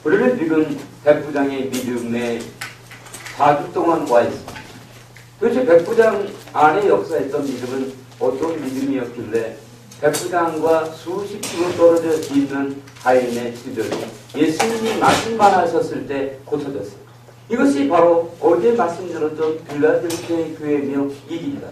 우리는 지금 백부장의 믿음에 4주 동안 와 있습니다. 도대체 백부장 안에 역사했던 믿음은 어떤 믿음이었길래 백부장과 수십 킬로 떨어져 있는 하인의 지들이 예수님이 말씀만 하셨을 때 고쳐졌습니다. 이것이 바로 어제 말씀드렸던 빌라델피아의 교회며 이 길이다.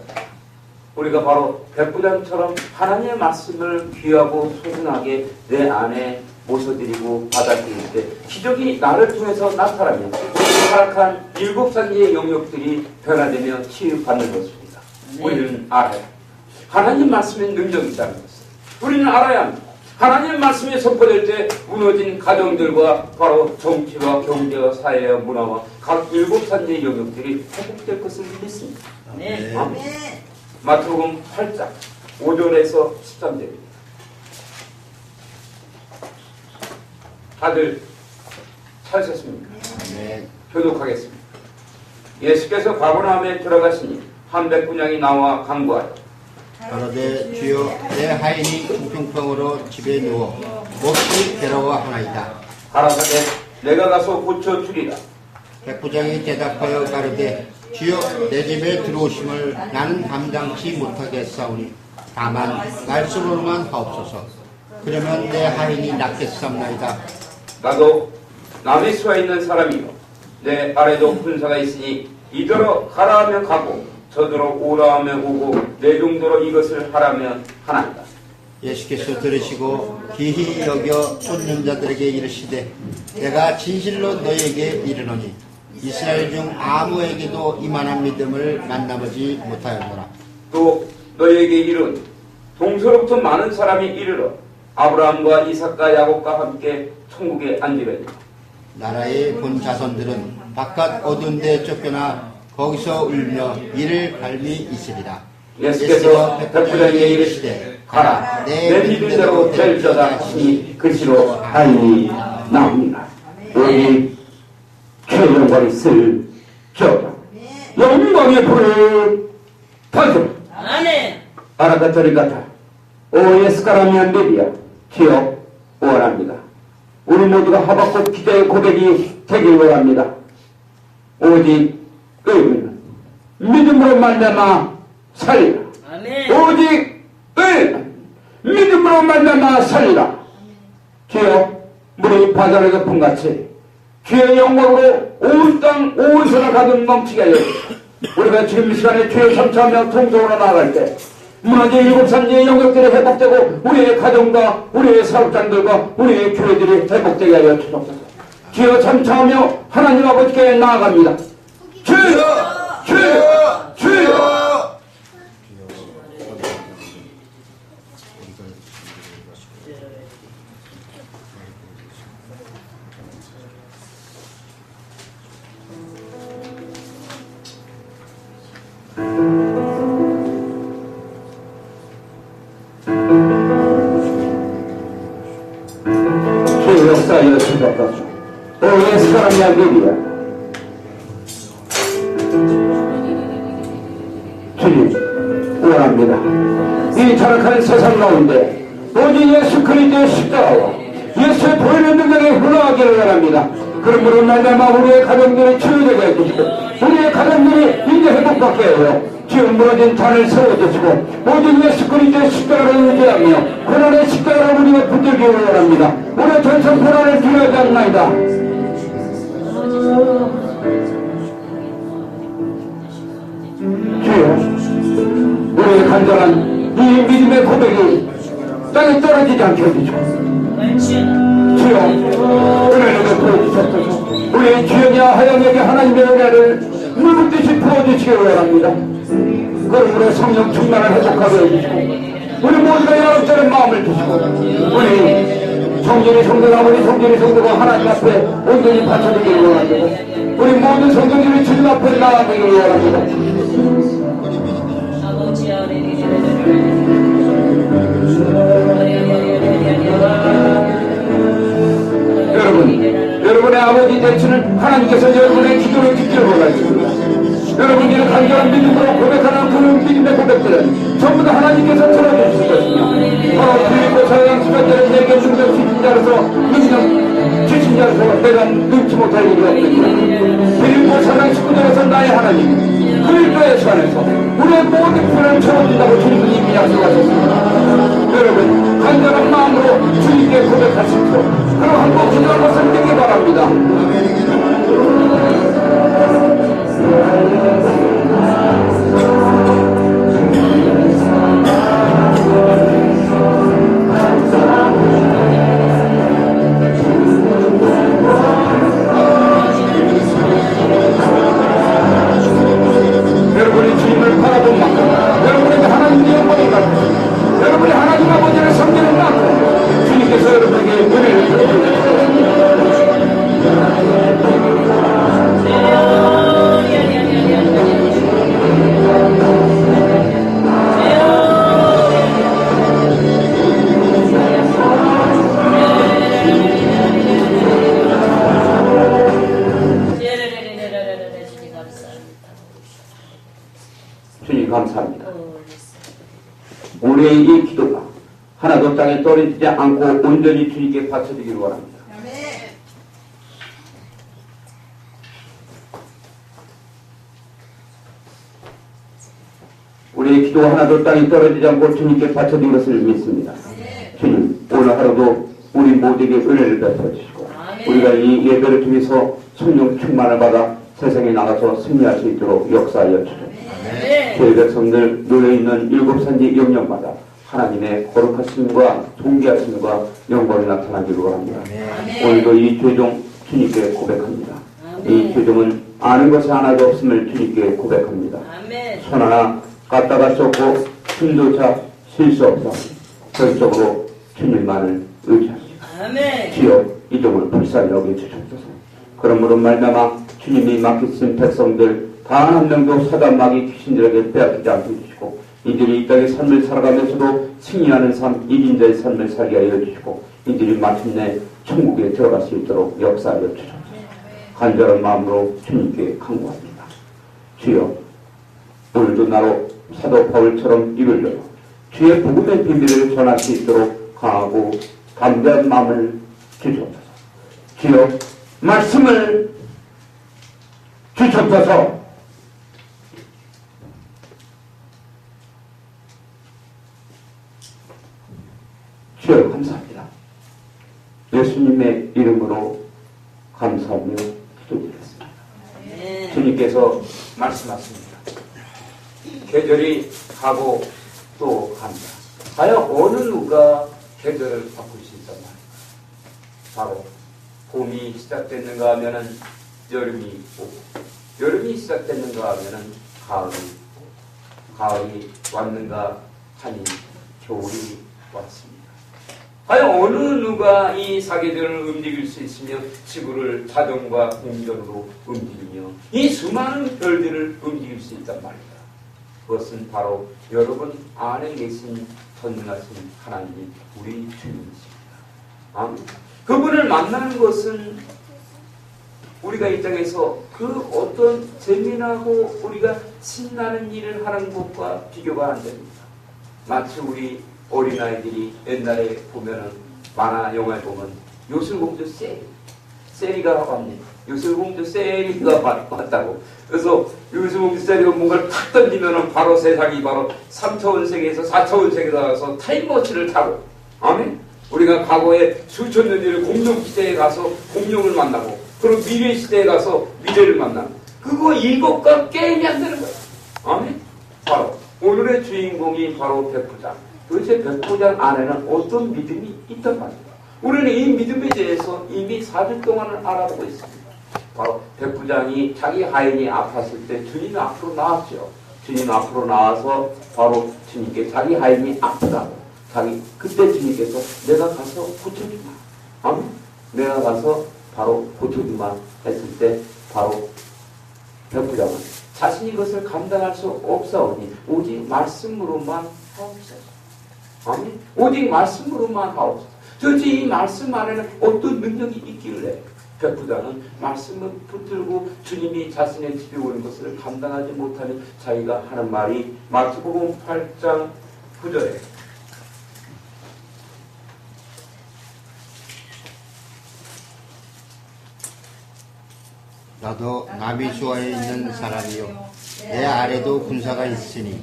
우리가 바로 백부장처럼 하나님의 말씀을 귀하고 소중하게 내 안에 모셔드리고 받아들일 때 기적이 나를 통해서 나타나며 타락한 7가지의 영역들이 변화되며 치유받는 것입니다. 우리는 알아야 합니다. 하나님 말씀의 능력이 있다는 것을 우리는 알아야 합니다. 하나님 말씀이 선포될 때 무너진 가정들과 바로 정치와 경제와 사회와 문화와 각 7가지의 영역들이 회복될 것을 믿습니다. 아멘. 마태복음 8장 5절에서 13절입니다. 다들 찾으셨습니까? 교독하겠습니다. 예수께서 가버나움에 들어가시니 한 백부장이 나와 간구하여 가로되 주여 내 하인이 우평병으로 집에 누워 몹시 괴로워하나이다. 가라사대 내가 가서 고쳐주리라. 백부장이 대답하여 가로되 주여 내 집에 들어오심을 나는 감당치 못하겠사오니 다만 말씀으로만 하옵소서. 그러면 내 하인이 낫겠사옵나이다. 나도 남의 수가 있는 사람이요 내 아래도 군사가 있으니 이더러 가라 하면 가고 저더러 오라 하면 오고 내 정도로 이것을 하라면 하나이다. 예수께서 들으시고 기히 여겨 쫓는 자들에게 이르시되 내가 진실로 너에게 이르노니 이스라엘 중 아무에게도 이만한 믿음을 만나보지 못하였노라. 또 너에게 이르노니 동서로부터 많은 사람이 이르러 아브라함과 이삭과 야곱과 함께 천국에 앉으려니 나라의 본 자손들은 바깥 어두운 데 쫓겨나 거기서 울며 이를 갈미 있으리라. 예수께서 백부장에게 이르시되 가라 내 믿음대로 될저다 하시니 그시로 하인이 나옵니다. 우리 최영광이 쓸 저다 영광의 불을 터져 아라카토리 같아 오 예스카라미안 메디아 기억 원합니다. 우리 모두가 하박국 기자의 고백이 되길 원합니다. 오직 의는 믿음으로 말미암아 살리라. 오직 의는 믿음으로 말미암아 살리라. 주여 물이 바다를 덮은같이 주의 영광으로 온 땅 온 세상을 가득 넘치게 하여 우리가 지금 이 시간에 주의 삼차하며 통성으로 나아갈 때 무너진 7가지의 영역들이 회복되고 우리의 가정과 우리의 사업장들과 우리의 교회들이 회복되게 하여 주옵소서. 주여 참차하며 하나님 아버지께 나아갑니다. 주여! 주여! 주여! 주의 역사하여 주옵소서. 오 예수사람이 알리리야. 주님 원합니다. 이 타락한 세상 가운데 오직 예수 그리스도의 십자가와 예수의 보이는 능력에 흘러가기를 원합니다. 그러므로 말미암아 우리의 가정들이 치유되게 해주시고 우리의 가정들이 이제 회복받게 하여 지금 무너진 잔을 세워주시고 오직 예수 그리스도의 십자가를 의지하며 고난의 십자가를 우리가 붙들기를 원합니다. 우리의 더 이상 고난을 두려워하지 않나이다. 주여 우리의 간절한 이 믿음의 고백이 땅에 떨어지지 않게 해주시고 주여 은혜를 베풀어주셨소서. 우리의 주연이와 하영에게 하나님의 은혜를 물붓듯이 부어주시기 원합니다. 그러므로 성령 충만을 회복하게 해주시고 우리 모두가 여러분처럼 마음을 주시고 우리 성전이 성도가 우리 성전이 성도가 하나님 앞에 온전히 바쳐지기를 원합니다. 우리 모든 성도들이 주님 앞에 나아가기를 원합니다. 여러분의 아버지 대신을 하나님께서 여러분의 기도를 듣기를 원하십니다. 여러분들의 간절한 믿음으로 고백하는 그런 믿음의 고백들은 전부 다 하나님께서 들어주실 것입니다. 바로 빌립보 사랑 수반자를 내게 능력 주신 자로서 능력 주신 지키지 않고 내가 넣지 못할 일이 없느니라. 빌립보 4장 19절에서 나의 하나님 그리스도의 안에서 우리의 모든 불을 채워준다고 주님은 이미 약속하셨습니다. 여러분 간절한 마음으로 주님께 고백하십시오. 그럼 한번 기도한 것을 믿기 바랍니다. 여러분이 주님을 바라본 만큼, 여러분에게 하나님의 영광이 갖고, 여러분이 하나님 아버지를 섬기는 만큼 주님께서 여러분에게 은혜를 주십니다. 주님 감사합니다. 우리의 이 기도가 하나도 땅에 떨어지지 않고 온전히 주님께 바쳐지기를 원합니다. 우리의 기도가 하나도 땅에 떨어지지 않고 주님께 바쳐진 것을 믿습니다. 주님 오늘 하루도 우리 모두에게 은혜를 베풀어주시고 우리가 이 예배를 통해서 성령 충만을 받아 세상에 나가서 승리할 수 있도록 역사하여 주옵소서. 저희 백성들 놓여있는 일곱 산지 영역마다 하나님의 거룩하심과 존귀하심과 영광이 나타나기를 원합니다. 오늘도 이 죄종 주님께 고백합니다. 이 죄종은 아는 것이 하나도 없음을 주님께 고백합니다. 손 하나 갖다가 쏟고 숨조차 쉴 수 없어 결적으로 주님만을 의지합니다. 주여 이 종을 불쌍히 여겨주옵소서. 그러므로 말미암아 주님이 맡기신 백성들 단 한 명도 사단 마귀 귀신들에게 빼앗기지 않게 해주시고 이들이 이 땅의 삶을 살아가면서도 승리하는 삶, 1인자의 삶을 살게 하여 주시고 이들이 마침내 천국에 들어갈 수 있도록 역사하여 주옵소서. 간절한 마음으로 주님께 간구합니다. 주여 오늘도 나로 사도 바울처럼 입을 열어 주의 복음의 비밀을 전할 수 있도록 강하고 담대한 마음을 주시옵소서. 주여 말씀을 주시옵소서. 주여 감사합니다. 예수님의 이름으로 감사하며 기도드리겠습니다. 주님께서 말씀하십니다. 계절이 가고 또 갑니다. 과연 어느 누가 계절을 바꿀 수 있단 말입니다. 바로 봄이 시작됐는가 하면은 여름이 오고 여름이 시작됐는가 하면은 가을이 오고 가을이 왔는가 하니 겨울이 왔습니다. 과연 어느 누가 이 사계절을 움직일 수 있으며 지구를 자전과 공전으로 움직이며 이 수많은 별들을 움직일 수 있단 말입니다. 그것은 바로 여러분 안에 계신 전능하신 하나님 우리 주님이십니다. 아멘. 그분을 만나는 것은 우리가 이 땅에서 그 어떤 재미나고 우리가 신나는 일을 하는 것과 비교가 안 됩니다. 마치 우리 어린아이들이 옛날에 보면은 만화 영화에 보면 요술공주 세리가 왔네. 요술공주 세리가 왔다고. 그래서 요술공주 세리가 뭔가를 탁 던지면은 바로 세상이 바로 3차원 세계에서 4차원 세계로 가서 타임머신을 타고. 아멘? 우리가 과거에 수천 년 전에 공룡 시대에 가서 공룡을 만나고 그리고 미래 시대에 가서 미래를 만나고 그거 이것과 게임이 안 되는 거야. 아멘? 바로 오늘의 주인공이 바로 백부장. 도대체 백부장 안에는 어떤 믿음이 있단 말입니다. 우리는 이 믿음에 대해서 이미 4주 동안을 알아보고 있습니다. 바로 백부장이 자기 하인이 아팠을 때 주님 앞으로 나왔죠. 주님 앞으로 나와서 바로 주님께 자기 하인이 아프다고 그때 주님께서 내가 가서 고쳐주마. 아멘? 내가 가서 바로 고쳐주마 했을 때 바로 백부장은 자신이 그것을 감당할 수 없사오니 오직 말씀으로만 하옵소서. 아멘? 오직 말씀으로만 하옵소서. 도대체 이 말씀 안에는 어떤 능력이 있길래 백부장은 말씀을 붙들고 주님이 자신의 집에 오는 것을 감당하지 못하는 자기가 하는 말이 마태복음 8장 9절에 나도 나비수화에 있는 사람이요 내 아래도 군사가 있으니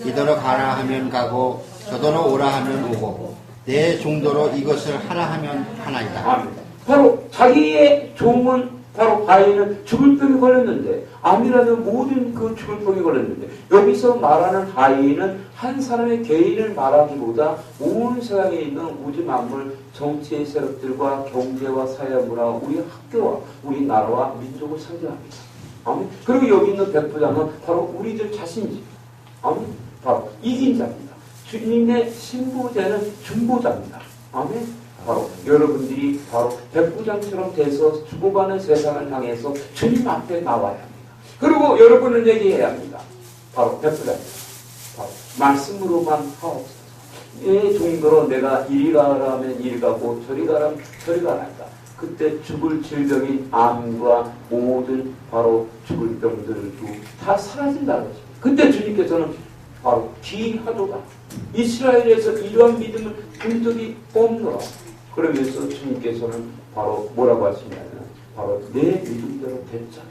이더러 가라 하면 가고 저더러 오라 하면 오고 내 종도로 이것을 하라 하면 하나이다. 아멘. 바로 자기의 종은 바로 하인은 죽을 병이 걸렸는데 암이라는 모든 그 죽을 병이 걸렸는데 여기서 말하는 하인은 한 사람의 개인을 말하기보다 온 세상에 있는 우주 만물 정치의 세력들과 경제와 사회 문화 우리 학교와 우리 나라와 민족을 상징합니다. 아멘. 그리고 여기 있는 백부장은 바로 우리들 자신이지. 아멘. 바로 이긴 자입니다. 주님의 신부제는 중보자입니다. 아멘. 바로 여러분들이 바로 백부장처럼 돼서 죽어가는 세상을 향해서 주님 앞에 나와야 합니다. 그리고 여러분은 얘기해야 합니다. 바로 백부장입니다. 바로 말씀으로만 하옵소서. 이 정도로 내가 이리 가라면 이리 가고 저리 가라면 저리 가란다. 그때 죽을 질병인 암과 모든 바로 죽을 병들도 다 사라진다는 것입니다. 그때 주님께서는 바로 기하도다. 이스라엘에서 이러한 믿음을 본 적이 없노라. 그러면서 주님께서는 바로 뭐라고 하시냐면 바로 내 믿음대로 됐잖아.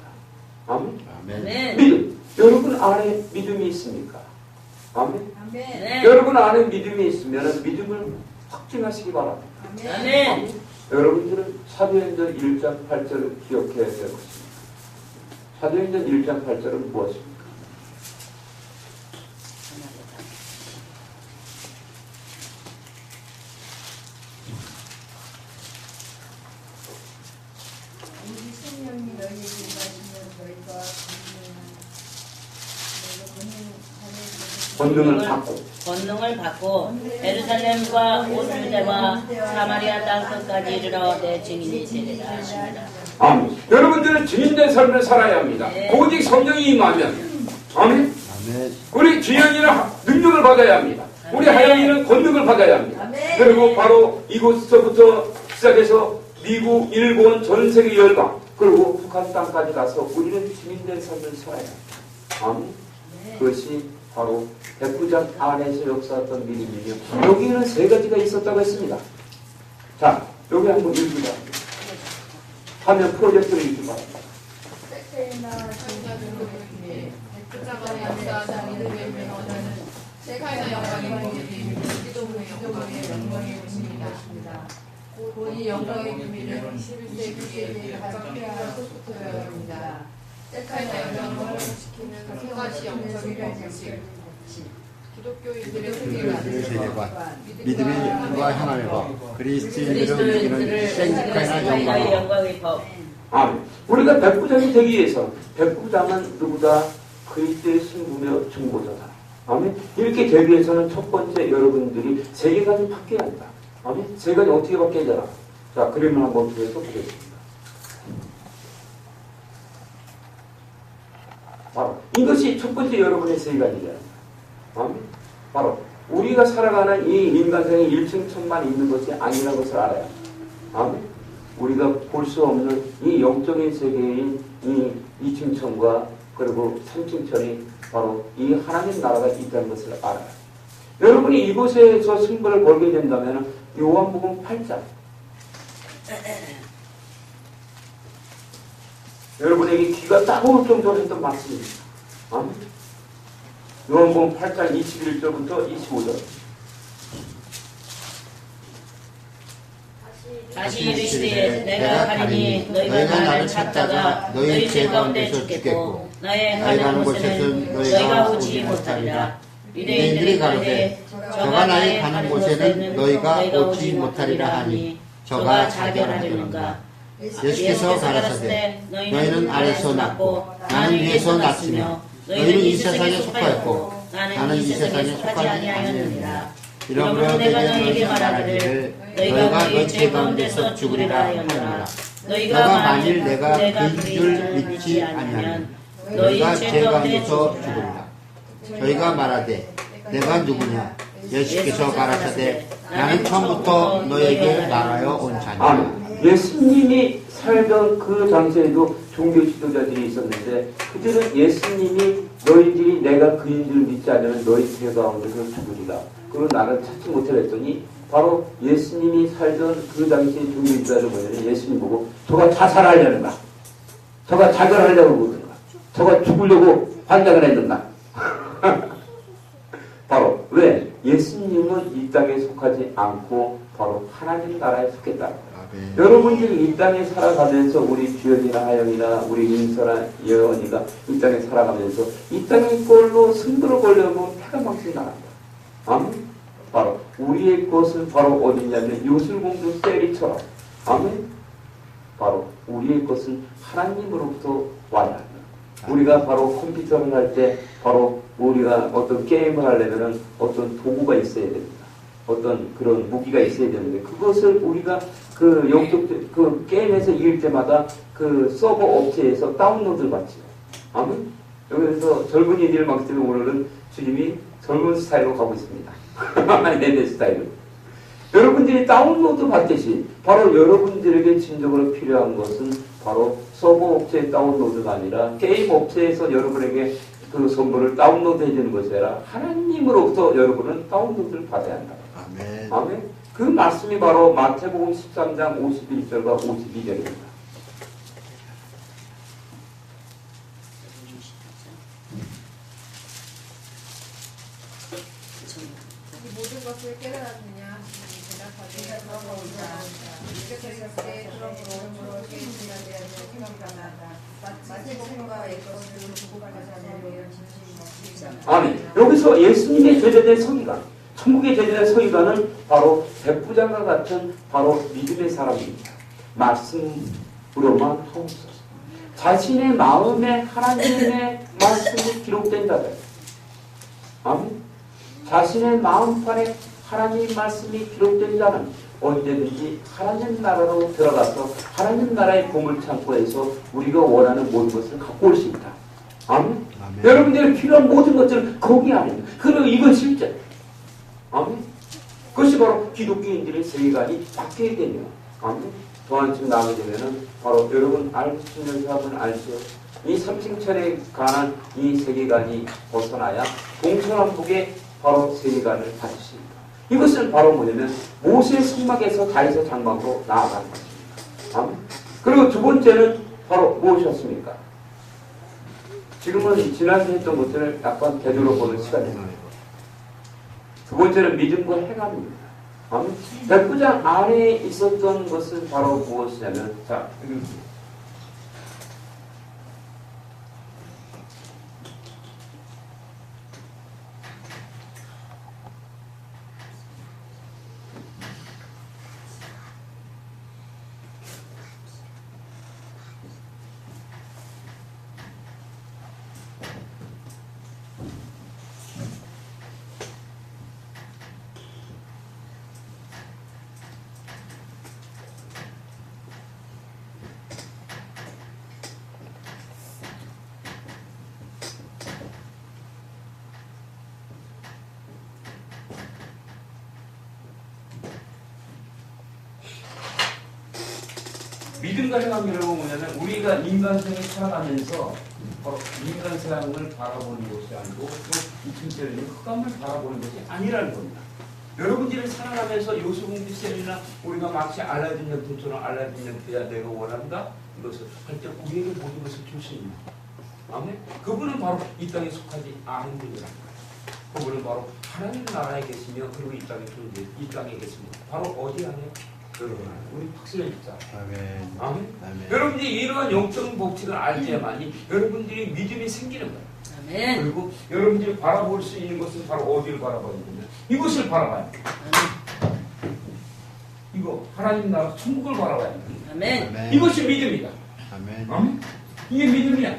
아멘. 아멘. 믿음. 여러분 안에 믿음이 있습니까? 아멘. 아멘. 여러분 안에 믿음이 있으면 믿음을 확증하시기 바랍니다. 아멘. 아멘. 여러분들은 사도행전 1장 8절을 기억해야 될 것입니다. 사도행전 1장 8절은 무엇입니까? 우리 성령이 너희에게 임하시면 너희가 권능을 받고 예루살렘과 온 유대와 사마리아 땅 끝까지 이르러 내 증인이 되리라 하십니다. 아멘. 여러분들은 증인된 삶을 살아야 합니다. 네. 오직 성령이 임하면 아멘. 아멘. 우리 주영이는 능력을 받아야 합니다. 우리 하영이는 권능을 받아야 합니다. 아멘. 그리고 바로 이곳서부터 시작해서 미국, 일본, 전 세계 열방 그리고 북한 땅까지 가서 우리는 증인된 삶을 살아야 합니다. 아멘. 그것이 바로 백부장 안에서 역사했던 믿음이며 여기는 세 가지가 있었다고 했습니다. 자, 여기 한번 읽기가 합니다. 화면 프로젝트를 읽기 바랍니다. 백부장의 역사하자 믿음의 명언은 세가의 영광이 기도문의 영광의 것입니다. 이 영광의 비밀은 21세기에 가장 필요한 소프트웨어입니다. 세카의 영광을 지키는 세 가지 영적인 법칙, 기독교인들의 세계관, 믿음과 향함의 법, 그리스도인들은 이기는 생카이나 영광의 법. 아멘. 우리가 백부장이 되기 위해서 백부장은 누구다? 그리스도의 신부며 중보자다. 아멘. 이렇게 되기 위해서는 첫 번째 여러분들이 세계관이 바뀌어야 한다. 아멘. 세계관이 어떻게 바뀌어야 되나? 자, 그림을 한번 통해서 보겠습니다. 바로 이것이 첫 번째 여러분의 세계관이에요. 아멘. 바로 우리가 살아가는 이 인간생의 1층 천만 있는 것이 아니라는 것을 알아야 합니다. 아멘. 우리가 볼 수 없는 이 영적인 세계인 이 2층 천과 그리고 3층 천이 바로 이 하나님 나라가 있다는 것을 알아요. 여러분이 이곳에서 승부를 걸게 된다면 요한복음 8장 여러분에게 귀가 따가울 정도로 했던 말씀입니다. 아멘. 요한복음 8장 21절부터 25절. 다시 이르시되 내가 가리니 너희가 나를 찾다가 너희 죄 가운데 죽겠고 나의 가는 곳에는 너희가 오지 못하리라. 유대인들이 가로되 저가 나의 가는 곳에는 너희가 오지 못하리라 하니 저가 자결하려는가. 예수께서 가라사대 너희는 아래서 났고 나는 위에서 났으며 너희는 이 세상에 속하였고 나는 이 세상에 속하지 아니하였느니라. 이러므로 내가 너희에게 말하기를 너희가 너희 죄 가운데서 죽으리라 하였노라. 너희가 만일 내가 그인 줄 믿지 아니하면 너희가 죄 가운데서 죽으리라. 저희가 말하되 내가 누구냐. 예수께서 가라사대 나는 처음부터 너희에게 말하여 온 자니라. 아멘. 예수님이 살던 그 당시에도 종교 지도자들이 있었는데 그들은 예수님이 너희들이 내가 그인 줄 믿지 않으면 너희 죄 가운데서 죽으리라. 그리고 나를 찾지 못하라 했더니 바로 예수님이 살던 그 당시의 종교 지도자를 보면 예수님 보고 저가 자살하려는가. 저가 자결하려고 그러는가? 저가 죽으려고 환장을 했는가? 바로 왜? 예수님은 이 땅에 속하지 않고 바로 하나님 나라에 속했다. 여러분들이 이 땅에 살아가면서 우리 주연이나 하영이나 우리 민서나 예언이가 이 땅에 살아가면서 이 땅의 꼴로 승부를 보려면 패가 막지 나간다. 아멘. 바로 우리의 것은 바로 어디냐면 요술공주 세리처럼 아멘. 바로 우리의 것은 하나님으로부터 와야 한다. 우리가 바로 컴퓨터를 할 때 바로 우리가 어떤 게임을 하려면 어떤 도구가 있어야 됩니다. 어떤 그런 무기가 있어야 되는데 그것을 우리가 그 영적 그 게임에서 이길 때마다 그 서버 업체에서 다운로드를 받죠. 아멘. 여기서 젊은이들 막 때문에 오늘은 주님이 젊은 스타일로 가고 있습니다. 내 스타일로. 여러분들이 다운로드 받듯이 바로 여러분들에게 진정으로 필요한 것은 바로 서버 업체의 다운로드가 아니라 게임 업체에서 여러분에게 그 선물을 다운로드 해주는 것이 아니라 하나님으로부터 여러분은 다운로드를 받아야 한다. 아멘. 아멘. 그 말씀이 바로 마태복음 13장 51절과 52절입니다. 이 모든 것을 깨달았느냐? 대답하되 그러하오다. 이렇게 때 그러므로 깨닫느냐 대하여 생각하나다. 마태복음과 예것을 주고받으자면 진실이 없지. 아멘. 여기서 예수님의 제자된 서기관, 천국의 제자된 서기관은 바로 백부장과 같은 바로 믿음의 사람입니다. 말씀으로만 하옵소서. 자신의 마음에 하나님의 말씀이 기록된 자들. 아멘. 자신의 마음판에 하나님 말씀이 기록된 자는 언제든지 하나님 나라로 들어가서 하나님 나라의 보물창고에서 우리가 원하는 모든 것을 갖고 올 수 있다. 아멘. 아멘. 여러분들이 필요한 모든 것들은 거기 안에 있는. 그리고 이건 실제. 아멘. 그것이 바로 기독교인들의 세계관이 바뀌게 되네요. 아멘. 더 한층 나가게 되면은 바로 여러분 알 수 있는 사람은 알죠. 이 삼층천에 관한 이 세계관이 벗어나야 동서남북의 바로 세계관을 가지십니다. 이것은 바로 뭐냐면 모세의 성막에서 다윗의 장막으로 나아가는 것입니다. 아멘. 그리고 두 번째는 바로 무엇이었습니까? 지금은 지난주에 했던 것들을 약간 되돌아보는 시간입니다. 두 번째는 믿음과 행함입니다. 아멘. 백부장 안에 있었던 것은 바로 무엇이냐면 자, 믿음과 행함이라고 뭐냐면 우리가 인간생을 살아가면서 바로 인간생을 바라보는 것이 아니고 또 이층절에 흑암을 바라보는 것이 아니라는 겁니다. 여러분들이 살아가면서 요술공주쌤이나 우리가 마치 알라딘 연통처럼 알라딘 연통이야 내가 원한다 이것을 할 때 우리에게 모든 것을 줄 수 있는 아멘. 그분은 바로 이 땅에 속하지 않은 분이라는 거예요. 그분은 바로 하나님 나라에 계시며 그리고 이 땅에 존재 이 땅에 계십니다. 바로 어디 안에? 여러분, 우리 박수를 듣자. 아멘. 아멘. 아멘. 여러분들이 이러한 영적 법칙을 알지야만이 여러분들이 믿음이 생기는 거예요. 아멘. 그리고 여러분들이 바라볼 수 있는 것은 바로 어디를 바라봐야 되냐? 이것을 바라봐야 돼. 이거 하나님 나라 천국을 바라봐야 돼. 아멘. 아멘. 이것이 믿음이다. 아멘. 아멘. 이게 믿음이야.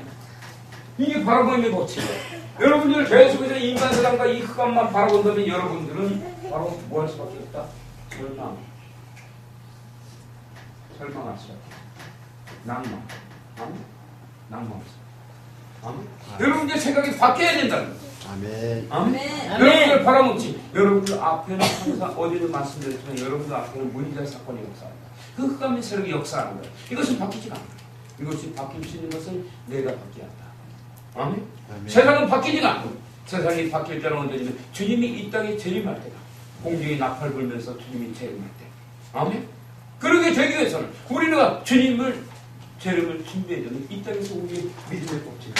이게 바라보는 법칙이야. 여러분들 계속해서 인간 세상과 이 흑암만 바라본다면 여러분들은 바로 뭐 할 수밖에 없다. 절망할 수밖에 없다. 낭만. 아멘. 낭만할 수밖에 없다. 아멘. 여러분들 생각이 바뀌어야 된다는 거예요. 아멘. 아멘. 아멘. 여러분들 바라먹지. 여러분들 앞에는 항상 어디를 말씀드렸지만 여러분들 앞에는 문제 사건이 역사합니다. 그 흑암의 세력이 역사하는 거예요. 이것은 바뀌지 않아요. 이것이 바뀔 수 있는 것은 내가 바뀌어야 한다. 아멘. 아멘. 세상은 바뀌지가 않고 세상이 바뀔 때는 언제냐면 주님이 이 땅에 재림할 때다. 공중이 나팔 불면서 주님이 재림할 때. 아멘. 그러게 되기 위해서는 우리가 주님을 재림을 준비해주는 이 땅에서 우리의 믿음의 법칙을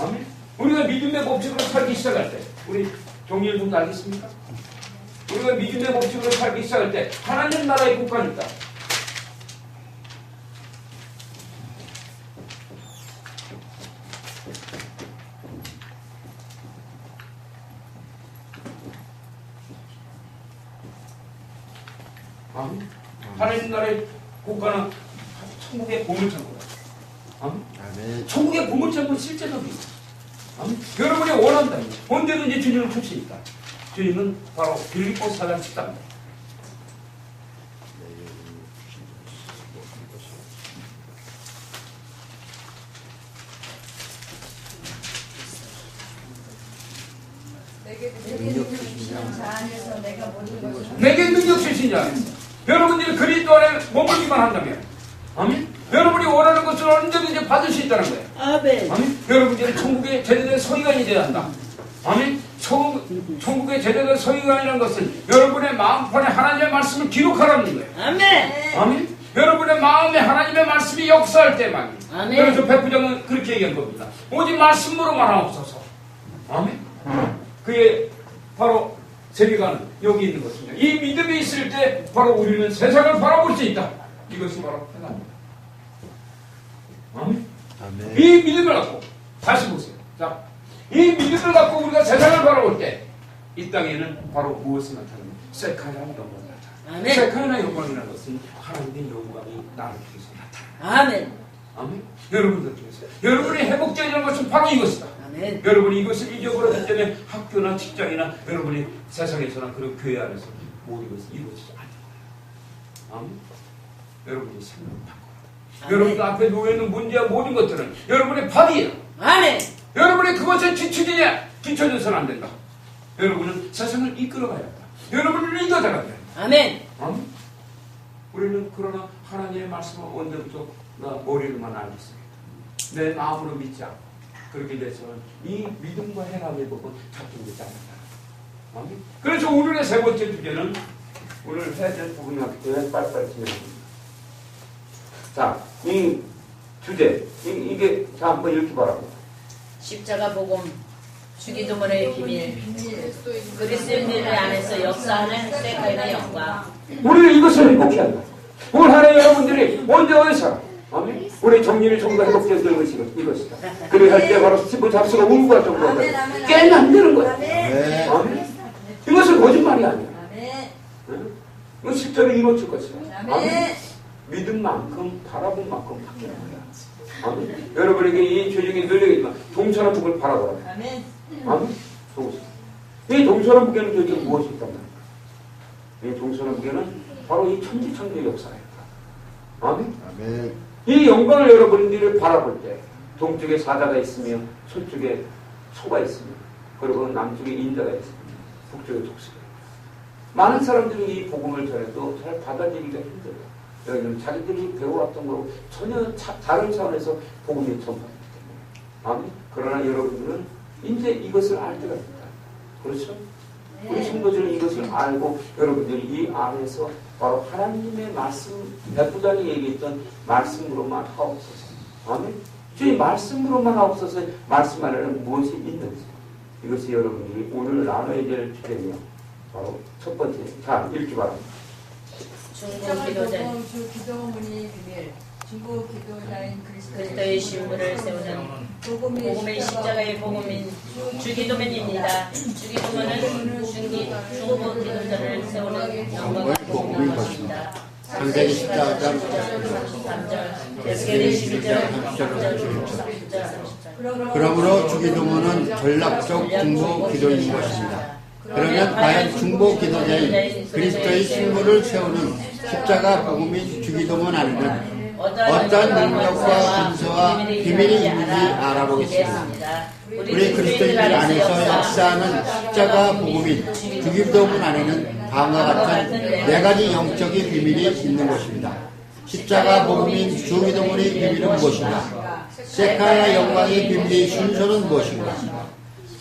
아멘. 우리가 믿음의 법칙으로 살기 시작할 때 우리 종일 분 알겠습니까? 우리가 믿음의 법칙으로 살기 시작할 때 하나님 나라의 국가는 있다. 아멘. 하나님 나라의 국가는 천국의 보물창고다. 아멘. 천국의 보물창고는 실제로 있다. 아멘. 여러분이 원한다. 언제든지 주님을 부르시니까. 주님은 바로 빌립보 4장 14입니다. 내게 능력 주신 자 안에서 여러분들이 그리스도 안에 머물기만 한다면 아멘. 여러분이 원하는 것을 언제든지 받을 수 있다는 거예요. 아멘. 아멘. 여러분들이 천국의 제대된 서기관이 되어야 한다. 아멘. 천국의 제대된 서기관이라는 것은 여러분의 마음판에 하나님의 말씀을 기록하라는 거예요. 아멘. 아멘. 여러분의 마음에 하나님의 말씀이 역사할 때만. 아멘. 그래서 백부장은 그렇게 얘기한 겁니다. 오직 말씀으로만 하옵소서. 아멘. 그게 바로 세계관은 여기 있는 것입니다. 이 믿음이 있을 때 바로 우리는 세상을 바라볼 수 있다. 이것이 바로 해답입니다. 아멘. 아멘. 이 믿음을 갖고 다시 보세요. 자, 이 믿음을 갖고 우리가 세상을 바라볼 때 이 땅에는 바로 무엇이 나타납니까? 세카야의 영광이 나타납니다. 아멘. 세카야의 영광이라는 것은 하나님의 영광이 나를 통해서 나타납니다. 아멘. 아멘. 여러분들 중에서 여러분의 회복적이라는 것은 바로 이것이다. 아멘. 여러분이 이것을 잊어버렸기 때문에 학교나 직장이나 여러분이 세상에서나 그리고 교회 안에서 모든 것을 이루어지지 않는 거예요. 아멘. 여러분이 생각을 바꿔라. 여러분들 앞에 놓여있는 문제와 모든 것들은 여러분의 밥이에요. 아멘. 여러분이 그것에 뒤처져서는 안 된다. 여러분은 세상을 이끌어가야 한다. 여러분을 리더자가 돼야 한다. 아멘. 아멘. 우리는 그러나 하나님의 말씀을 언제부터 머리로만 알고 있습니다. 내 마음으로 믿지 않고 그렇게 돼서는 이 믿음과 해답의 법은 작동되지 않는다. 아멘. 그래서 오늘의 세 번째 주제는 오늘 해야 될 부분이 왔기 때문에 빨리빨리 진행합니다. 자, 이 주제 이게 자 한번 읽기 바랍니다. 십자가 복음 주기도문의 비밀 그리스도인들 안에서 역사하는 세카야의 영광. 우리는 이것을 회복해야 한다. 올 한해 여러분들이 언제 어디서 아멘. 우리 정리를 전부 회복되는 것이 이것이다. 그래 할 때 바로 스티브 잡스가 울고할 정도로 깨면 안 되는 거야. 아멘. 이것은 거짓말이 아니야. 응? 이건 실제로 이루어질 것이야. 아멘. 믿은 만큼 바라본 만큼 바뀌는 거야. 아멘. 여러분에게 이 조정이 늘려있지만 동서남 북을 바라보라. 아멘. 이 동서남 북에는 도대체 무엇이 있단 말이야? 이 동서남 북에는 바로 이 천지창조의 역사가 있다. 아멘. 아멘. 이 영광을 여러분들이 바라볼 때 동쪽에 사자가 있으며 서쪽에 소가 있으며 그리고 남쪽에 인자가 있으며 북쪽에 독수리가 있다. 많은 사람들이 이 복음을 전해도 잘 받아들이기가 힘들어요. 여기는 자기들이 배워왔던 거로 전혀 다른 차원에서 복음이 전파되기 때문에. 아멘. 그러나 여러분들은 이제 이것을 알 때가 있다. 그렇죠? 우리 성도들은 이것을 알고 여러분들이 이 안에서 바로 하나님의 말씀, 백부장이 얘기했던 말씀으로만 하옵소서. 아멘. 주님 말씀으로만 하옵소서. 말씀 안에는 무엇이 있는지 이것이 여러분들이 오늘 나눠야 될 주제며 바로 첫 번째. 자, 읽기 바랍니다. 중국 기도자 주 기도문의 비밀 중국 기도자인 그리스도의 신부를 세우는 복음의 십자가의 복음인 주기도문입니다. 주기도문은 중국 기도자를 세우는 영광의 복음인 것입니다. 창세기 14장 33절, 에스겔 21절, 30절. 그러므로 주기도문은 전략적 중보 기도인 것입니다. 그러면 과연 중보 기도자인 그리스도의 신부를 세우는 십자가 복음인 주기도문 안에는 어떤 능력과 근서와 비밀이 있는지 알아보겠습니다. 우리 그리스도인들 안에서 역사하는 십자가 복음인 주기도문 안에는 다음과 같은 네 가지 영적인 비밀이 있는 것입니다. 십자가 복음인 주기도문의 비밀은 무엇인가? 세카야 영광의 비밀의 순서는 무엇인가?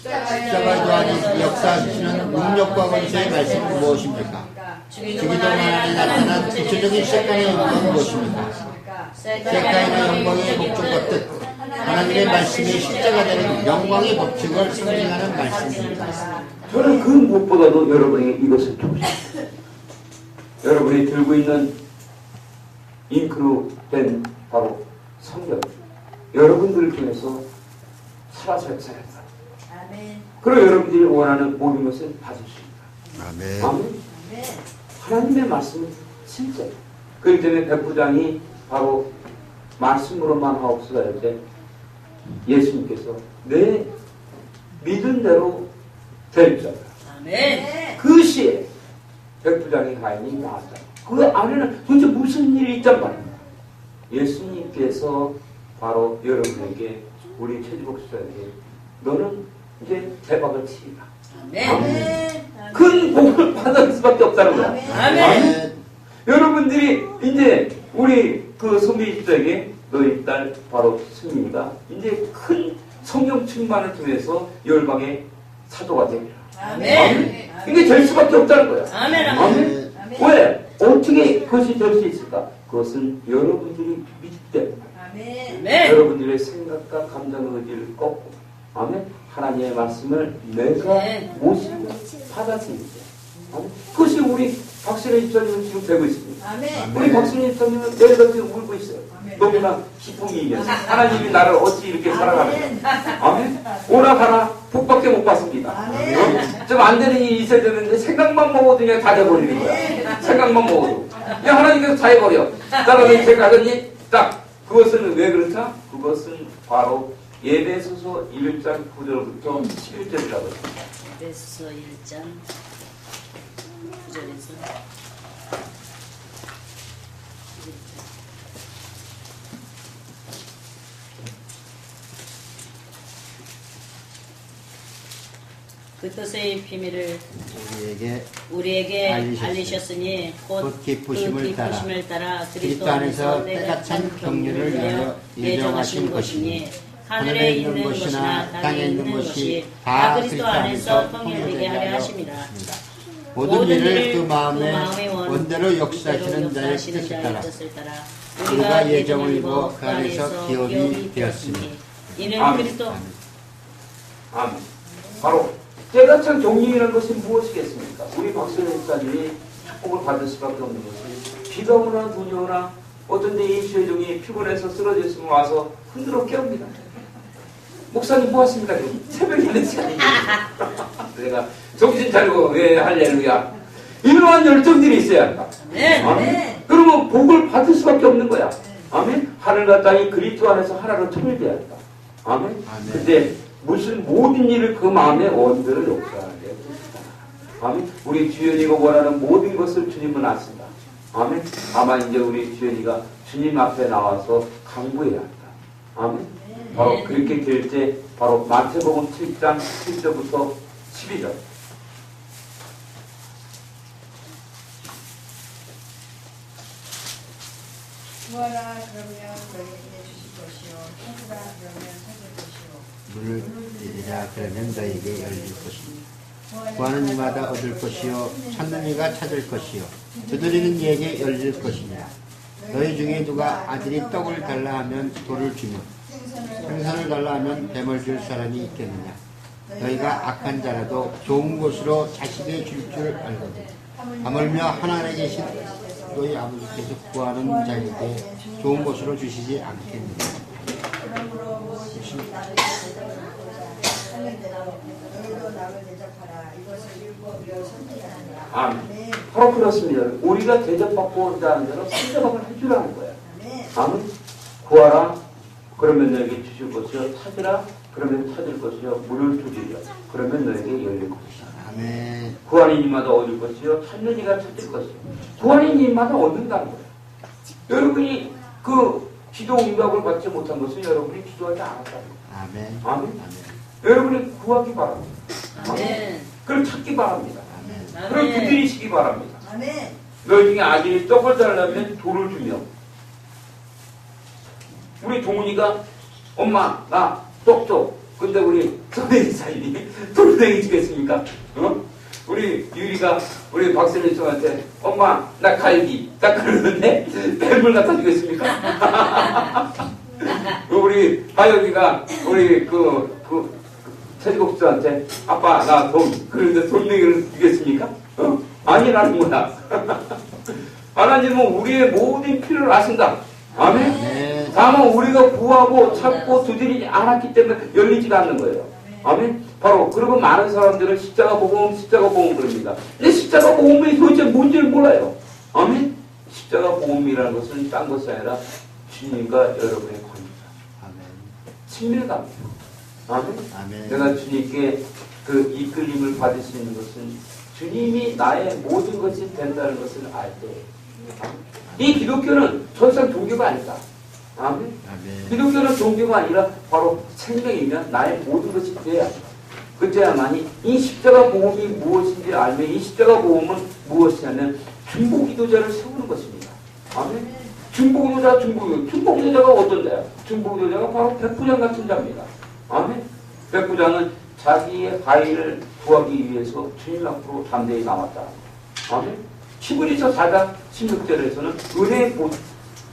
십자가 안에서 역사하시는 능력과 권세의 말씀은 무엇입니까? 주기도 안에 나타난 구체적인 셰카의 영광은 무엇입니까? 셰카의 영광의 목적 같듯 하나님의 말씀이 실제가 되는 영광의 법칙을 상징하는 말씀입니다. 저는 그 무엇보다도 여러분에게 이것을 주고 싶습니다. 여러분이 들고 있는 잉크로 된 바로 성경, 여러분들 중에서 살아서 역사했다. 그리고 여러분들이 원하는 모든 것을 받을 수 있다. 아멘. 아멘. 하나님의 말씀은 진짜. 그렇기 때문에 백부장이 바로 말씀으로만 하옵소서 할 때 예수님께서 내 믿은 대로 될 자다. 아멘. 그 시에 백부장의 가인이 나왔다. 그 안에는 도대체 무슨 일이 있단 말입니다. 예수님께서 바로 여러분에게 우리 최지복수에게 너는 이제 대박을 치리라. 아멘. 큰 복을 받을 수밖에 없다는 거야. 아멘. 여러분들이 이제 우리 그 선비집사에게 너희 딸 바로 승민이가 이제 큰 성령 충만을 통해서 열방의 사도가 됩니다. 아멘. 이게 될 수밖에 없다는 거야. 아멘. 아멘. 왜? 어떻게 그것이 될 수 있을까? 그것은 여러분들이 믿기 때문에. 아멘. 여러분들의 생각과 감정 의지를 꺾고, 아멘. 하나님의 말씀을 내가 모시고 받아들이죠. 아멘. 그것이 우리 박신혜 집사님은 지금 되고 있습니다. 우리 박신혜 집사님은 내일 지금 울고 있어요. 너무나 기쁨이 이면서 하나님이 나를 어찌 이렇게 살아가는가. 아멘. 오나가나 복밖에 못 받습니다. 좀 안 되는 일이 있어야 되는데 생각만 먹어도 그냥 다 돼버리는 거야. 생각만 먹어도. 그냥 하나님께서 다 해버려. 따라서 제가 하더니 딱 그것은 왜 그렇다? 그것은 바로 에베소서 1장 9절부터 11절이라고 합니다. 에베소서 1장 9절에서 그 뜻의 비밀을 우리에게 알리셨으니 곧 그 기쁘심을 따라 그리스도 안에서 때가 찬 경륜을 위하여 예정하신 것이니 하늘에 있는 것이나 땅에 있는 것이 다 그리스도 안에서 통일되게 하려 하심이라. 모든 일을 그 마음의 원대로 역사하시는 자의 뜻을 따라 우리가 예정을 입어 그 안에서 기업이 되었으니 이는 그리스도 아멘. 바로 때가 찬 경륜이라는 것이 무엇이겠습니까? 우리 박선혜 집사님이 축복을 받을 수밖에 없는 것이 비가 오나 눈이 오나 어떤 데 이 죄종이 피곤해서 쓰러져 있으면 와서 흔들어 깨웁니다. 목사님 뭐 하십니까? 새벽에 있는 시간입니다. 내가 정신 차리고 왜 할렐루야. 이러한 열정들이 있어야 한다. 아멘. 그러면 복을 받을 수밖에 없는 거야. 아멘. 하늘과 땅이 그리스도 안에서 하나로 통일돼야 한다. 아멘. 근데 무슨 모든 일을 그 마음의 원대로 역사하게 됩니다. 아멘. 우리 주연이가 원하는 모든 것을 주님은 아신다. 아멘. 다만 이제 우리 주연이가 주님 앞에 나와서 강구해야 한다. 아멘. 바로 그렇게 될 때 바로 마태복음 7장 7절부터 12절. 구하라 그러면 너희에게 주실 것이요 찾으라 그러면 찾을 것이요 문을 열리라 그러면 너에게 열릴 것이니 구하는 이마다 얻을 것이요 찾는 이가 찾을 것이요 두드리는 이에게 열릴 것이니라. 너희 중에 누가 아들이 떡을 달라 하면 돌을 주며 생선을 달라 하면 뱀을 줄 사람이 있겠느냐. 너희가 악한 자라도 좋은 것으로 자식에게 줄 줄 알거든. 하물며 하나님에 계신 너희 아버지께서 구하는 자에게 좋은 것으로 주시지 않겠느냐. 그러므로 무엇이든지 나를 대접하고자 하는 대로 너희도 남을 대접하라. 이것을 율법이요 선지자니라. 아멘. 바로 그렇습니다. 우리가 대접받고자 하는 대로 상대방을 해주라는 거야. 아멘. 구하라. 그러면 너에게 주실 것이요. 찾으라. 그러면 찾을 것이요. 문을 두드리라. 그러면 너에게 열릴 것이다. 아멘. 구하는 이마다 얻을 것이요. 찾는 이가 찾을 것이요. 구하는 이마다 얻는다는 거예요. 여러분이 그 기도 응답을 받지 못한 것은 여러분이 기도하지 않았다는 거예요. 아멘. 아멘. 여러분이 구하기 바랍니다. 아멘. 그걸 찾기 바랍니다. 아멘. 그걸 두드리시기 바랍니다. 아멘. 너희 중에 아들이 떡을 달라면 돌을 주며 우리 동훈이가 엄마 나 떡 줘. 근데 우리 소내기 사인이 돌멩이 주겠습니까? 어? 우리 유리가 우리 박선희 씨한테 엄마 나 갈비 딱 그러는데 뱀을 갖다 주겠습니까? 우리 하영이가 우리 최지국 씨한테 아빠 나 돈 그런데 돌멩이를 주겠습니까? 어? 아니라는 거야. 하나님은 우리의 모든 필요를 아신다. 아멘. 네. 다만 우리가 구하고 찾고 두드리지 않았기 때문에 열리지가 않는 거예요. 아멘. 바로 그리고 많은 사람들은 십자가 복음 그럽니다. 근데 십자가 복음이 도대체 뭔지를 몰라요. 아멘. 십자가 복음이라는 것은 딴 것이 아니라 주님과 여러분의 관계다. 아멘. 친밀감이에요. 아멘. 아멘. 내가 주님께 그 이끌림을 받을 수 있는 것은 주님이 나의 모든 것이 된다는 것을 알 때. 이 기독교는 전상 종교가 아니다. 아멘. 아멘. 기독교는 종교가 아니라 바로 생명이면 나의 모든 것이 돼야 한다. 그때야만이 이 십자가 복음이 무엇인지 알면 이 십자가 복음은 무엇이냐면 중보기도자를 세우는 것입니다. 아멘. 중보기도자가 어떤 자야? 중보기도자가 바로 백부장 같은 자입니다. 아멘. 백부장은 자기의 가위를 구하기 위해서 주님 앞으로 담대히 나왔다. 아멘. 히브리서 4장 16절에서는 은혜의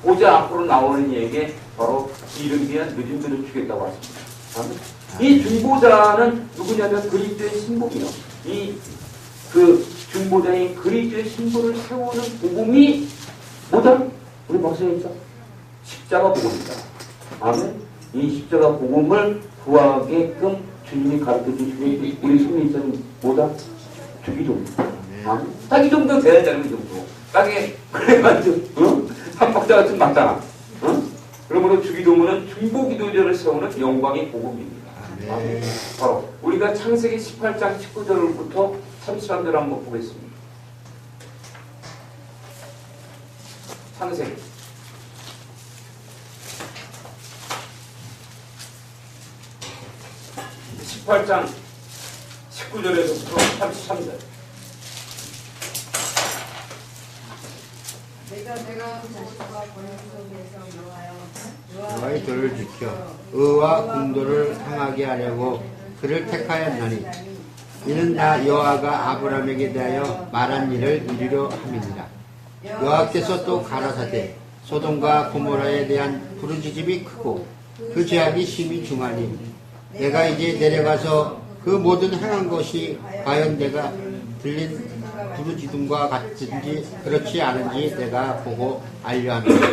보좌 앞으로 나오는 이에게 바로 이른 비한 늦은 들을 주겠다고 하십니다. 아멘. 이 중보자는 누구냐면 그리스도의 신복이요. 그 중보자인 그리스도의 신부를 세우는 복음이 뭐다? 우리 박사님께서 십자가 복음이다. 아멘. 이 십자가 복음을 구하게끔 주님이 가르쳐 주시고 우리 손님들은 뭐다? 주기도입니다. 아멘. 딱 이 정도 돼야 되는 이 정도. 딱에 그래가지고 한 박자 같은 맞잖아. 그러므로 주기도문은 중보기도자를 세우는 영광의 복음입니다. 아멘. 바로 우리가 창세기 18장 19절부터 33절 한번 보겠습니다. 창세기 18장 19절에서부터 33절. 내가 자식과 권한 속에서 여호와의 도를 지켜 의와 공도를 행하게 하려고 그를 택하였나니 이는 나 여호와가 아브라함에게 대하여 말한 일을 이루려 함이니라. 여호와께서 또 가라사대 소돔과 고모라에 대한 부르짖음이 크고 그 죄악이 심히 중하니 내가 이제 내려가서 그 모든 행한 것이 과연 내가 들린 부르짖음과 같은지 그렇지 않은지 내가 보고 알려 합니다.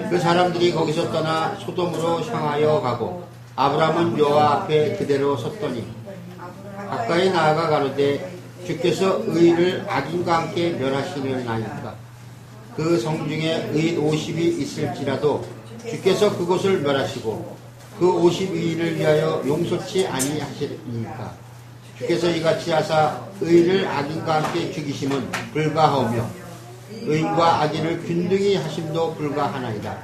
그 사람들이 거기서 떠나 소돔으로 향하여 가고 아브라함은 여호와 앞에 그대로 섰더니 가까이 나아가 가로되 주께서 의인을 악인과 함께 멸하시려나이까. 그 성중에 의인 50이 있을지라도 주께서 그곳을 멸하시고 그 52인을 위하여 용서치 아니하시리니까. 주께서 이같이 하사 의인을 악인과 함께 죽이심은 불가하오며 의인과 악인을 균등히 하심도 불가하나이다.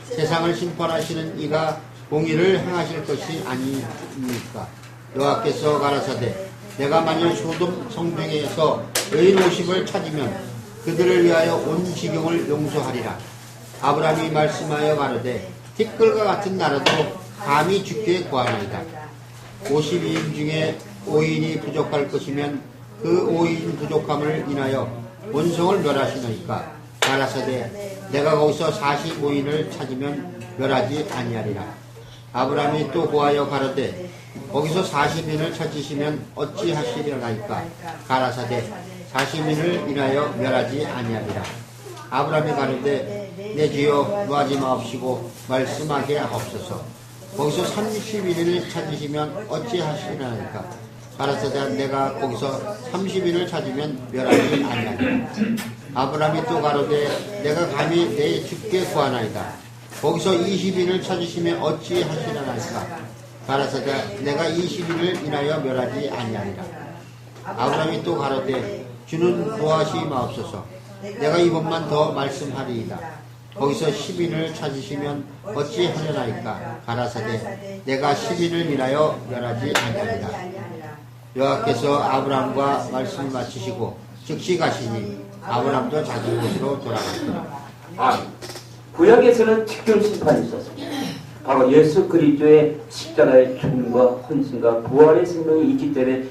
세상을 심판하시는 이가 공의를 행하실 것이 아니니까. 여호와께서 가라사대 내가 만일 소돔 성중에서 의인 50을 찾으면 그들을 위하여 온 지경을 용서하리라. 아브라함이 말씀하여 가로되 티끌과 같은 나라도 감히 주께 구하나이다. 52인 중에 5인이 부족할 것이면 그 5인 부족함을 인하여 원성을 멸하시나이까. 가라사대 내가 거기서 45인을 찾으면 멸하지 아니하리라. 아브라함이 또 고하여 가로되 거기서 40인을 찾으시면 어찌하시려나이까. 가라사대 40인을 인하여 멸하지 아니하리라. 아브라함이 가로되 내 주여 노하지 마옵시고 말씀하게 하옵소서. 거기서 30인을 찾으시면 어찌하시려나이까. 가라사대 내가 거기서 30인을 찾으면 멸하지 아니하리라. 아브라함이 또 가로되 내가 감히 내 주께 구하나이다. 거기서 20인을 찾으시면 어찌하시려나이까. 가라사대 내가 20인을 인하여 멸하지 아니하리라. 아브라함이 또 가로되 주는 노하시 마옵소서. 내가 이번만 더 말씀하리이다. 거기서 10인을 찾으시면 어찌하려나이까. 가라사대 내가 10인을 인하여 멸하지 아니하리라. 여호와께서 아브라함과 말씀을 마치시고 즉시 가시니 아브라함도 자기 곳으로 돌아갔더라. 구약에서는 직결 심판이 있었습니다. 바로 예수 그리스도의 십자가의 죽음과 헌신과 부활의 생명이 있기 때문에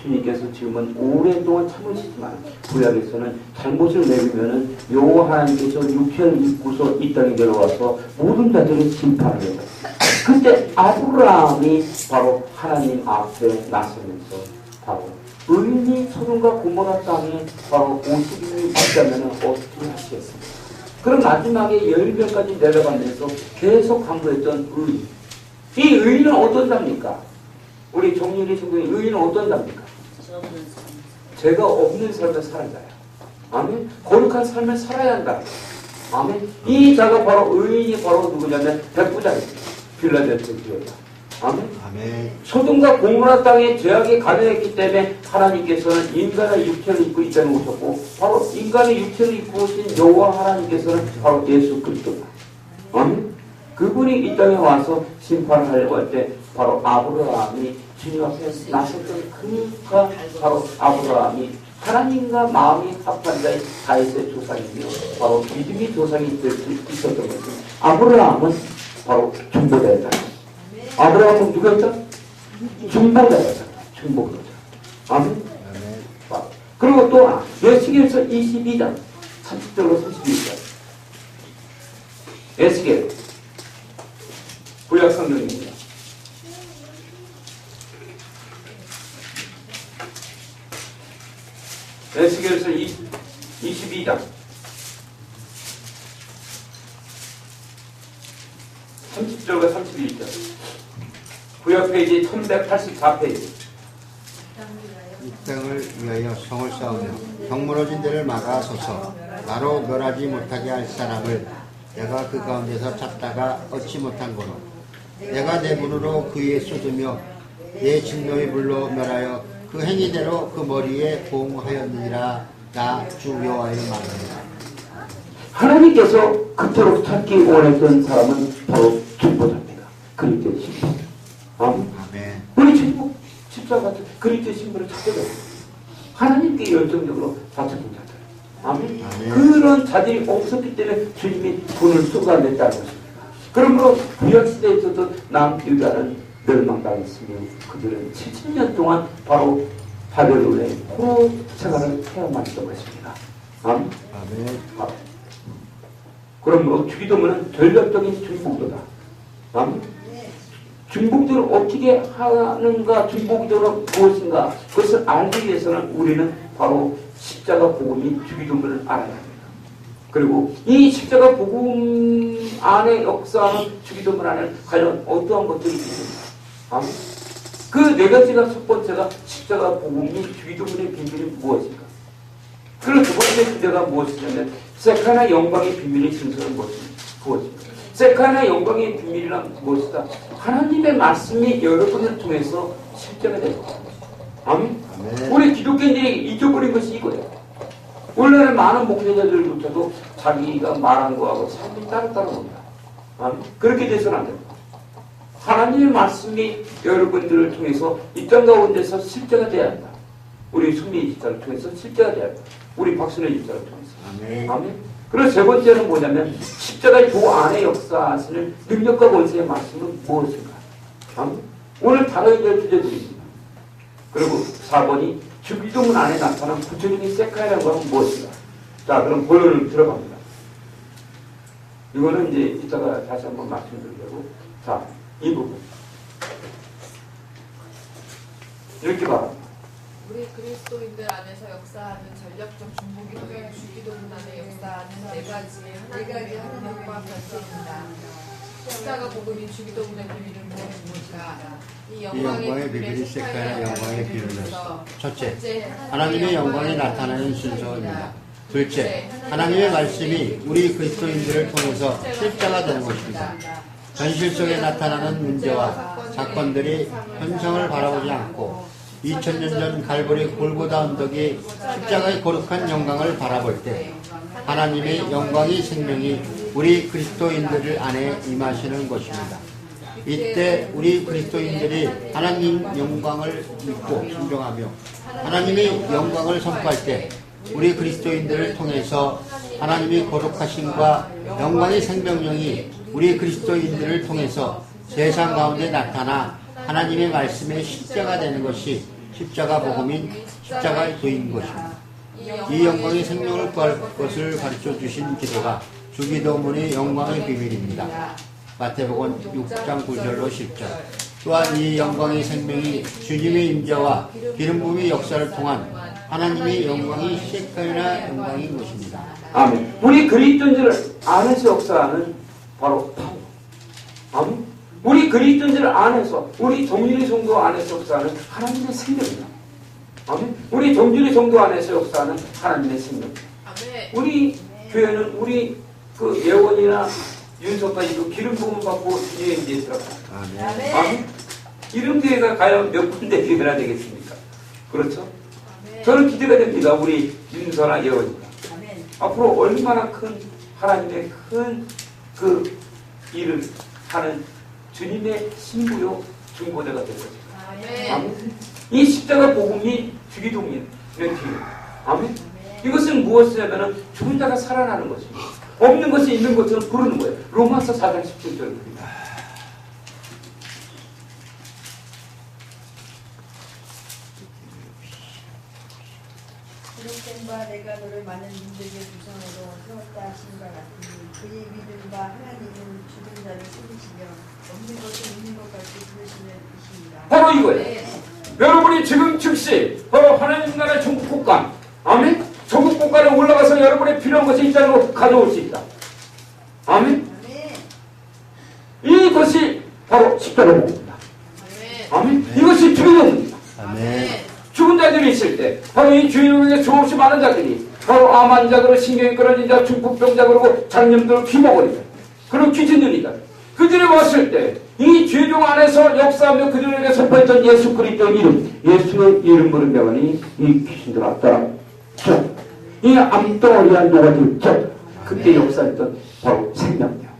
주님께서 지금은 오랫동안 참으시지만 구약에서는 잘못을 내리면은 여호와 하나님께서 육체를 입고서 이 땅에 내려와서 모든 자들을 심판을 해요. 그때 아브라함이 바로 하나님 앞에 나서면서 바로 의인이 소돔과 고모라 땅에 바로 50인이 있다면 어떻게 하시겠습니까? 그럼 마지막에 10명까지 내려가면서 계속 강조했던 의인. 이 의인은 어떤 자입니까? 우리 정윤이 성경의 의인은 어떤 자입니까? 죄가 없는 삶을 사는 자예요. 아멘. 거룩한 삶을 살아야 한다. 아멘. 이 자가 바로 의인이 바로 누구냐면 백부장입니다. 빌라델피아 교회다. 아멘. 아멘. 소돔과 고모라 땅에 죄악이 가득했기 때문에 하나님께서는 인간의 육체를 입고 이 땅에 오셨고 바로 인간의 육체를 입고 오신 여호와 하나님께서는 바로 예수 그리스도다. 아멘. 그분이 이 땅에 와서 심판하려고 할 때 바로 아브라함이 주님 앞에 나섰던 그가 바로 아브라함이 하나님과 마음이 합한 자의 다윗의 조상이며 바로 믿음의 조상이 될 수 있었던 것은 아브라함은 바로 중보자였다. 아브라함은 누구였다? 중보자였다. 중보자였다. 아멘. 그리고 또 하나 에스겔서 22장 30절로 32절 에스겔 구약 성경입니다. 에스겔서 22장 30절과 31절 구약 페이지 1184페이지 이 땅을 위하여 성을 쌓으며 경무너진 데를 막아서서 나로 멸하지 못하게 할 사람을 내가 그 가운데서 찾다가 얻지 못한 거로 내가 내 문으로 그 위에 쏟으며 내 진노의 불로 멸하여 그 행위대로 그 머리에 보응하였느니라. 나 주 여호와의 말입니다. 하나님께서 그토록 찾기 원했던 사람은 바로 중보자입니다. 그리스도의 신분. 아멘. 우리 중보 십자가 같은 그리스도의 신분을 찾게 됩니다. 하나님께 열정적으로 바쳐진 자들. 아멘. 아멘. 그런 자들이 없었기 때문에 주님이 돈을 쏟아냈다는 것입니다. 그러므로 구약시대에서도 남유다는 멸망당했으며 그들은 70년 동안 바로 바벨론의 포로 생활을 해야만 했던 것입니다. 아멘. 아멘. 그러므로 주기도문은 전략적인 중복도다. 아멘. 중복도를 어떻게 하는가, 중복도는 무엇인가, 그것을 알기 위해서는 우리는 바로 십자가 복음이 주기도문을 알아야 합니다. 그리고 이 십자가 복음 안에 역사하는 주기도문 안에 과연 어떠한 것들이 있습니까? 아멘. 그 네 가지가 첫 번째가 십자가 복음이 주기도문의 비밀이 무엇인가? 그리고 두 번째 주제가 무엇이냐면 세카나 영광의 비밀의 진설은 무엇인가? 세카나 영광의 비밀이란 무엇이다? 하나님의 말씀이 여러분을 통해서 실제가 되는 것입니다. 아멘. 우리 기독교인들이 잊어버린 것이 이거예요. 오늘날 많은 목회자들조차도 자기가 말한 거하고 삶이 따로따로 옵니다. 아멘. 그렇게 돼서는 안 됩니다. 하나님의 말씀이 여러분들을 통해서 이 땅 가운데서 실제가 되어야 한다. 우리 순미 집사를 통해서 실제가 되어야 한다. 우리 박순애 집사를 통해서. 아멘. 아멘. 그리고 세 번째는 뭐냐면 십자가의 도 안에 역사하시는 능력과 권세의 말씀은 무엇인가? 아멘. 오늘 다뤄야 될 주제들입니다. 그리고 4번이 주기도문 안에 나타난 구체적인 세카이라는 것은 무엇인가? 자, 그럼 본론을 들어갑니다. 이거는 이제 이따가 다시 한번 말씀드리려고. 자, 이 부분. 이렇게 바랍니다. 우리 그리스도인들 안에서 역사하는 전략적 중보기도의 주기도문 안에 역사하는 네 가지 능력과 변체입니다. 십자가 복음이 주기도문의 비밀은 무엇입니까? 이 영광의 비밀이 세카의 영광의 비밀로서 첫째, 하나님의 영광이 나타나는 순서입니다. 둘째, 하나님의 말씀이 우리 그리스도인들을 통해서 실제가 되는 것입니다. 현실 속에 나타나는 문제와 사건들이 현상을 바라보지 않고 2000년 전 갈보리 골고다 언덕이 십자가의 거룩한 영광을 바라볼 때 하나님의 영광이 생명이 우리 그리스도인들 안에 임하시는 것입니다. 이때 우리 그리스도인들이 하나님 영광을 믿고 순종하며 하나님의 영광을 선포할 때 우리 그리스도인들을 통해서 하나님의 거룩하심과 영광의 생명력이 우리 그리스도인들을 통해서 세상 가운데 나타나 하나님의 말씀의 십자가 되는 것이 십자가 복음인 십자가의 도인 것입니다. 이 영광의 생명을 구할 것을 가르쳐 주신 기도가 주기도문의 영광의 비밀입니다. 마태복음 6장 9절로 10절. 또한 이 영광의 생명이 주님의 임재와 기름 부음의 역사를 통한 하나님의 영광이 시작하나 영광인 것입니다. 아멘. 우리 그리스도인들 안에서 역사하는 바로 파워. 아멘. 우리 그리스도인들 안에서, 우리 정윤의 성도 안에서 역사하는 하나님의 생명이다. 아멘. 우리 정윤의 성도 안에서 역사하는 하나님의 생명. 우리 교회는 우리 그 예원이나 윤석까지도 기름 부음을 받고 주님의 임재에 들어가요. 아멘. 아멘. 이런 교회가 과연 몇 군데 교회나 되겠습니까? 그렇죠? 저는 기대가 됩니다. 우리 윤서나 예원이가. 앞으로 얼마나 큰 하나님의 큰 그 일을 하는 주님의 신부요 중보자가 될 것입니다. 아멘. 이 십자가 복음이 주기도문의 기회. 아멘. 이것은 무엇이냐면은 죽은 자가 살아나는 것입니다. 없는 것이 있는 것처럼 부르는 거예요. 로마서 4장 17절입니다. 그릇된바 내가 너를 많은 민족의 구성으로 세웠다 하신과 같으니 그의 믿음과 하나님은 죽은 자를 살리시며 없는 것을 있는 것 같이 부르시는 이십니다. 바로 이거예요. 여러분이 지금 즉시 바로 하나님 나라의 천국 국가, 아멘. 천국 국가에 올라가서 여러분의 필요한 것이 있다는 걸 가져올 수 있다. 아멘. 이것이 바로 십자가 복음입니다. 아멘. 이것이 주기도문입니다. 아멘. 죽은 자들이 있을 때 바로 이 주인에게 수없이 많은 자들이 바로 암 환자들, 신경이 끊어진 자, 중풍병자, 그리고 장염들, 귀머거리들, 그리고 귀신들이다. 그들이 왔을 때 이 죄종 안에서 역사하며 그들에게 선포했던 예수 그리스도의 이름, 예수의 이름 부른 자만이 이 귀신들 앞따라 이 암덩어리한 노가들 그때 역사했던 바로 생명력.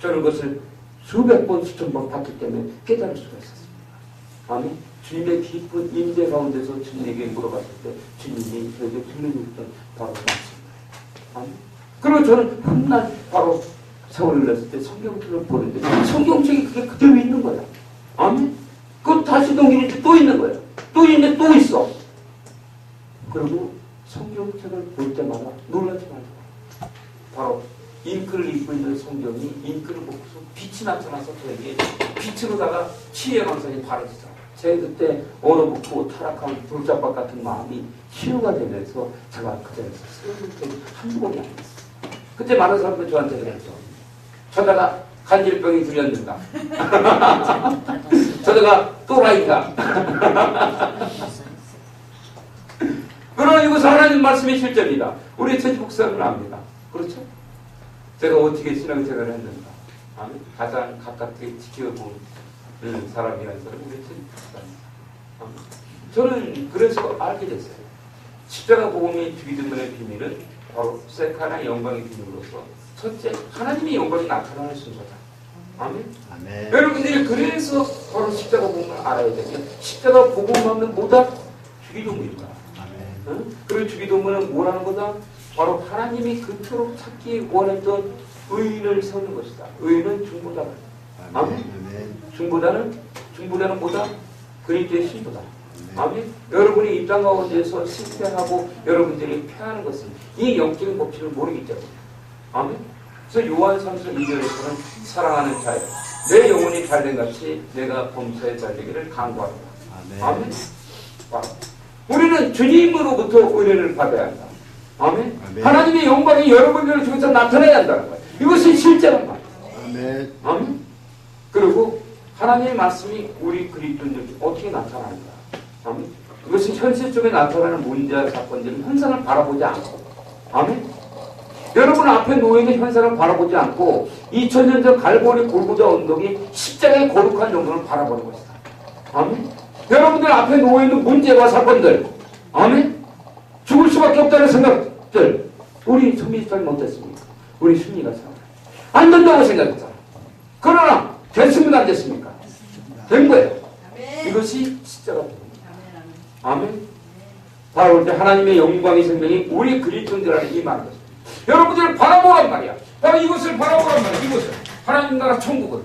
저는 그것을 수백 번 수천 번 봤기 때문에 깨달을 수가 있었습니다. 아멘. 주님의 깊은 임재 가운데서 주님에게 물어봤을 때 주님이 저에게 들려주셨던 바로 말씀입니다. 아멘. 그리고 저는 훗날 바로 세월을 냈을 때 성경책을 보는데 성경책이 그게 그대로 있는 거야. 아멘. 그거 다시 동기는데 또 있는 거야. 또 있는데 또 있어. 그리고 성경책을 볼 때마다 놀라지 말고 바로 잉크를 입고 있는 성경이 잉크를 보고서 빛이 나타나서 저에게 빛으로다가 치유의 감성이 바라지잖아. 제가 그때 얼어붙고 타락한 불잡박 같은 마음이 치유가 되면서 제가 그 자리에서 쓰러질 한두 번이 아니었어요. 그때 많은 사람들이 저한테 그랬죠. 저다가 간질병이 들렸는가? 저다가 또라이인가? 그러나 이것은 하나님 말씀의 실제입니다. 우리 천지 목사는 압니다. 그렇죠? 제가 어떻게 신앙생활을 했는가? 아멘. 가장 가깝게 지켜본 사람이라는 사람은 우리 천지 목사입니다. 저는 그래서 알게 됐어요. 십자가 복음의 주기도문의 비밀은 바로 세카나 영광의 비밀로서 첫째, 하나님의 영광이 나타나는 순서다. 아멘. 아멘. 여러분들이 그래서 바로 십자가 복음을 알아야 되면 십자가 복음만은 뭐다? 주기도문이다. 아멘. 응? 그리고 주기도문은 뭐라는 거다? 바로 하나님이 그토록 찾기 원했던 의인을 세우는 것이다. 의인은 중보자다. 아멘. 아멘. 중보자는 뭐다? 그리스도의 신부다. 아멘. 여러분이 이 땅 가운데서 실패하고 여러분들이 패하는 것은 이 영적인 법칙을 모르기 때문이다. 아멘. 그래서 요한 3서 2절에서는 사랑하는 자여 내 영혼이 잘된 같이 내가 범사에 잘되기를 간구한다. 아멘. 우리는 주님으로부터 은혜를 받아야 한다. 아멘. 아멘. 하나님의 영광이 여러분들을 통해서 나타나야 한다는 거예요. 이것이 실제란 말이에요. 아멘. 아멘. 그리고 하나님의 말씀이 우리 그리스도인들에게 어떻게 나타나는가? 아멘. 그것은 현실 속에 나타나는 문제와 사건들은 현상을 바라보지 않고, 아멘. 여러분 앞에 놓여있는 현상을 바라보지 않고 2000년 전 갈보리 골고다 언덕이 십자가의 거룩한 영광을 바라보는 것이다. 아멘. 여러분들 앞에 놓여있는 문제와 사건들, 아멘. 죽을 수밖에 없다는 생각들, 우리 선미스터님 어땠습니까? 우리 순위가 안 된다고 생각했잖아. 그러나 됐습니까? 안 됐습니까? 된 거예요. 이것이 십자가 복음입니다. 아멘. 바로 이제 하나님의 영광의 생명이 우리 그리스도인들 안에 임하는 것입니다. 여러분들 바라보란 말이야. 바로 이것을 바라보란 말이야. 이것을 하나님 나라 천국을